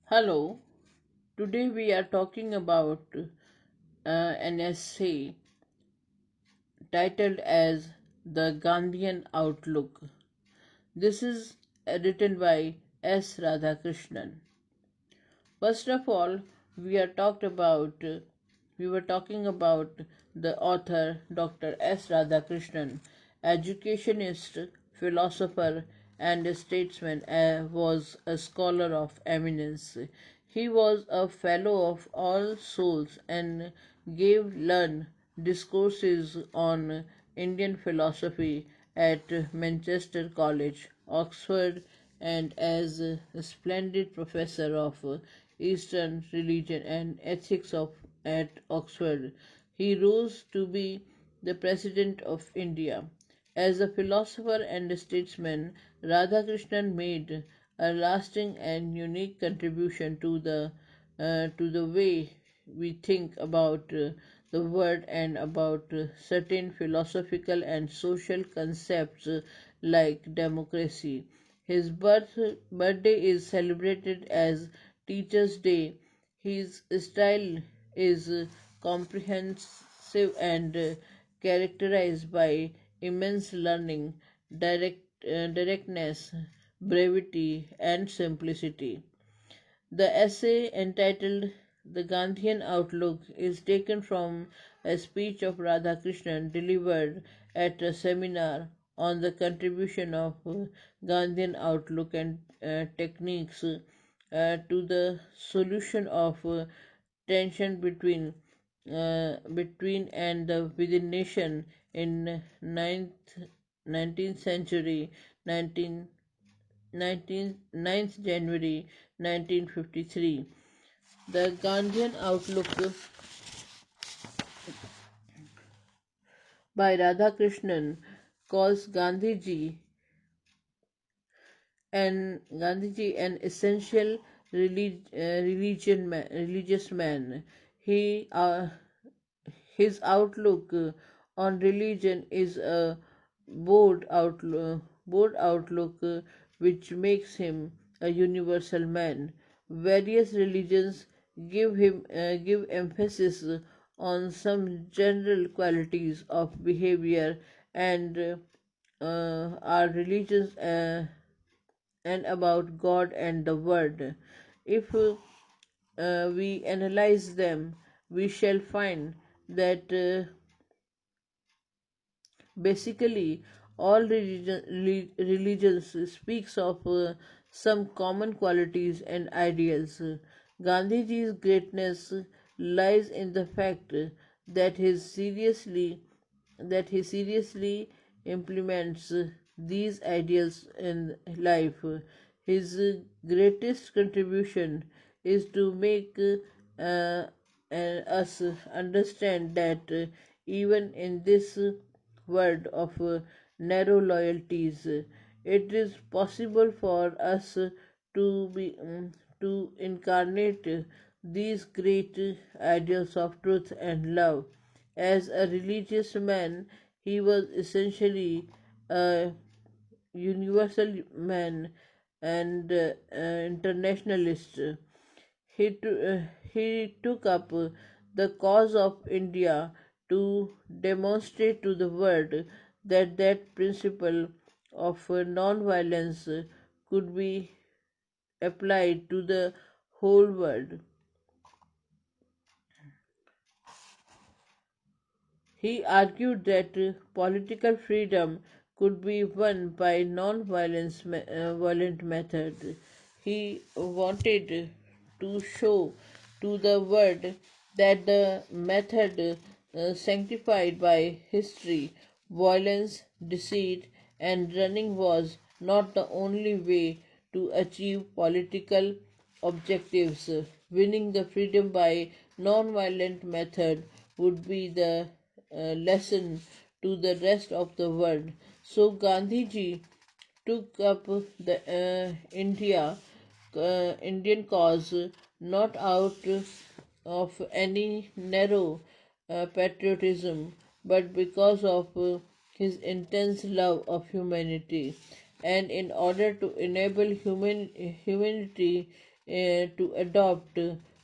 Hello, today we are talking about an essay titled as The Gandhian Outlook. This is written by S. Radhakrishnan. First of all, we are talked about we were talking about the author Dr. S. Radhakrishnan, educationist, philosopher, and a statesman, was a scholar of eminence. He was a fellow of All Souls and gave learned discourses on Indian philosophy at Manchester College, Oxford, and as a splendid professor of Eastern religion and ethics at Oxford. He rose to be the President of India. As a philosopher and a statesman, Radhakrishnan made a lasting and unique contribution to the way we think about the world and about certain philosophical and social concepts like democracy. His birthday is celebrated as Teacher's Day. His style is comprehensive and characterized by immense learning, directness, brevity, and simplicity. The essay entitled The Gandhian Outlook is taken from a speech of Radhakrishnan delivered at a seminar on the contribution of Gandhian outlook and techniques to the solution of tension between and the within nation in 19th century 19 9th January 1953. The Gandhian Outlook by Radhakrishnan calls Gandhiji an essential religious man. He His outlook on religion is a bold outlook which makes him a universal man. Various religions give emphasis on some general qualities of behavior and our religions and about God and the Word. If we analyze them, we shall find that basically all religions speaks of some common qualities and ideals. Gandhiji's greatness lies in the fact that he seriously implements these ideals in life. His greatest contribution is to make us understand that even in this world of narrow loyalties, it is possible for us to incarnate these great ideals of truth and love. As a religious man, he was essentially a universal man and internationalist. He took up the cause of India to demonstrate to the world that principle of non-violence could be applied to the whole world. He argued that political freedom could be won by violent method. He wanted to show to the world that the method sanctified by history, violence, deceit, and running was not the only way to achieve political objectives. Winning the freedom by non-violent method would be the lesson to the rest of the world. So Gandhiji took up the Indian cause not out of any narrow patriotism, but because of his intense love of humanity. And in order to enable humanity to adopt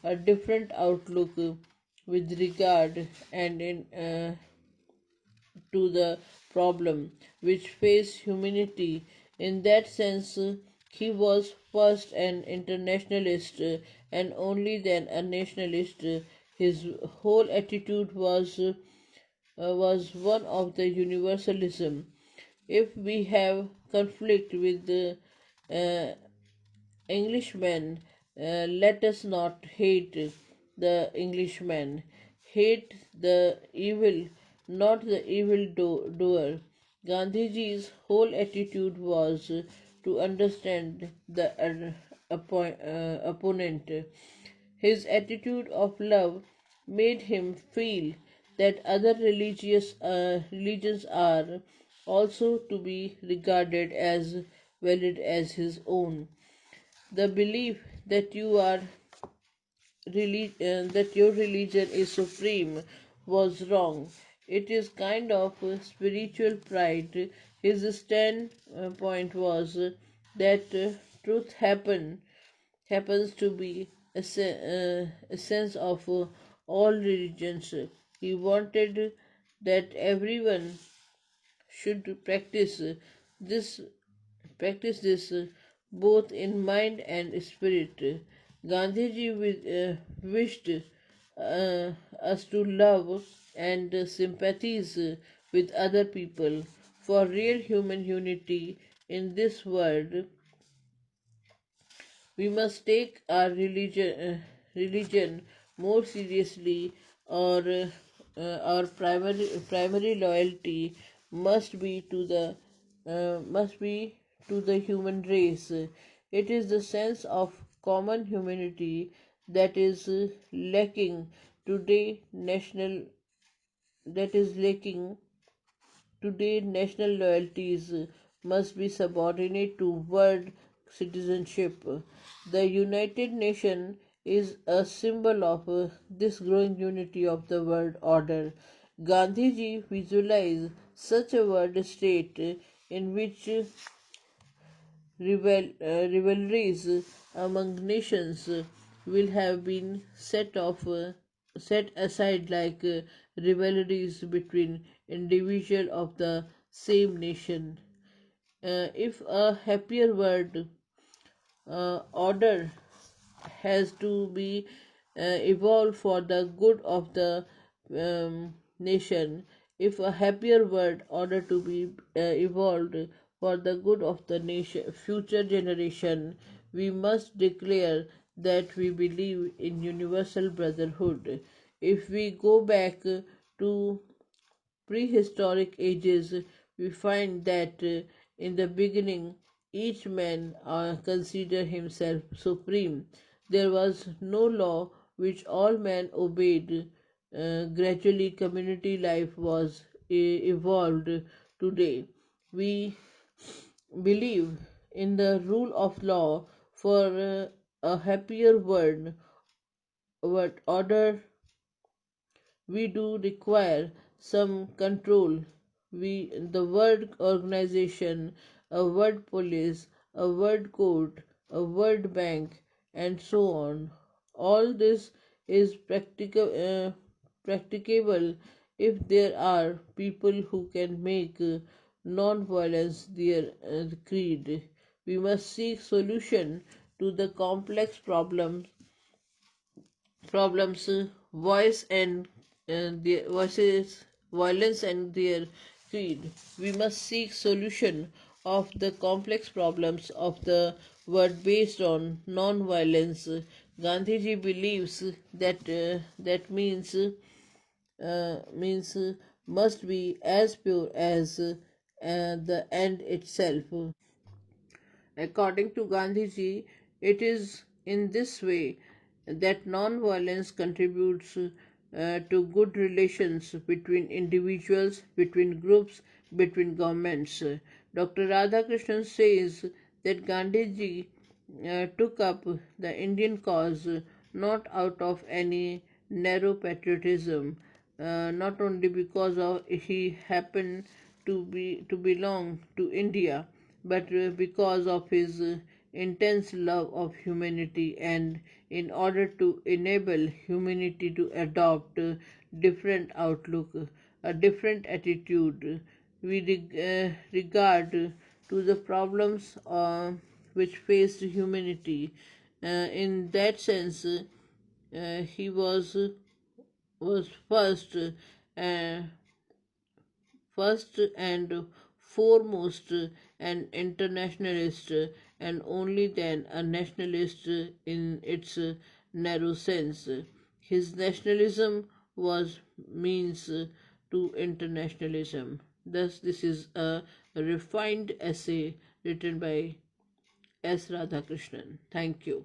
a different outlook with regard and to the problem which faced humanity. In that sense, he was first an internationalist and only then a nationalist. His whole attitude was one of the universalism. If we have conflict with the Englishmen, let us not hate the Englishman. Hate the evil, not the doer. Gandhiji's whole attitude was to understand the opponent. His attitude of love made him feel that other religions are also to be regarded as valid as his own. The belief that that your religion is supreme was wrong. It is kind of spiritual pride. His standpoint was that truth happens to be a sense of all religions. He wanted that everyone should this this both in mind and spirit. Gandhiji wished us to love and sympathize with other people. For real human unity in this world, we must take our religion more seriously, or our primary loyalty must be to the human race. It is the sense of common humanity that is lacking today. National loyalties must be subordinate to world citizenship. The United Nations is a symbol of this growing unity of the world order. Gandhiji visualized such a world state in which rivalries among nations will have been set aside like rivalries between individuals of the same nation. If a happier world order has to be evolved for the good of the nation. If a happier world order to be evolved for the good of the nation, future generation, we must declare that we believe in universal brotherhood. If we go back to prehistoric ages, we find that in the beginning each man considered himself supreme. There was no law which all men obeyed. Gradually, community life was evolved. Today, we believe in the rule of law for a happier world order. We do require some control. The word organization, a word police, a word court, a word bank, and so on. All this is practicable if there are people who can make non-violence their creed. We must seek solution to the complex problems voice and their voices violence and their creed. We must seek solution of the complex problems of the world based on non-violence. Gandhiji believes that means must be as pure as the end itself. According to Gandhiji, it is in this way that non-violence contributes to good relations between individuals, between groups, between governments. Dr. Radhakrishnan says that Gandhiji took up the Indian cause not out of any narrow patriotism, not only because of he happened to belong to India, but because of his intense love of humanity, and in order to enable humanity to adopt a different outlook, a different attitude, regard to the problems which faced humanity. In that sense, he was uh, first and foremost an internationalist, and only then a nationalist in its narrow sense. His nationalism was means to internationalism. Thus, this is a refined essay written by S. Radhakrishnan. Thank you.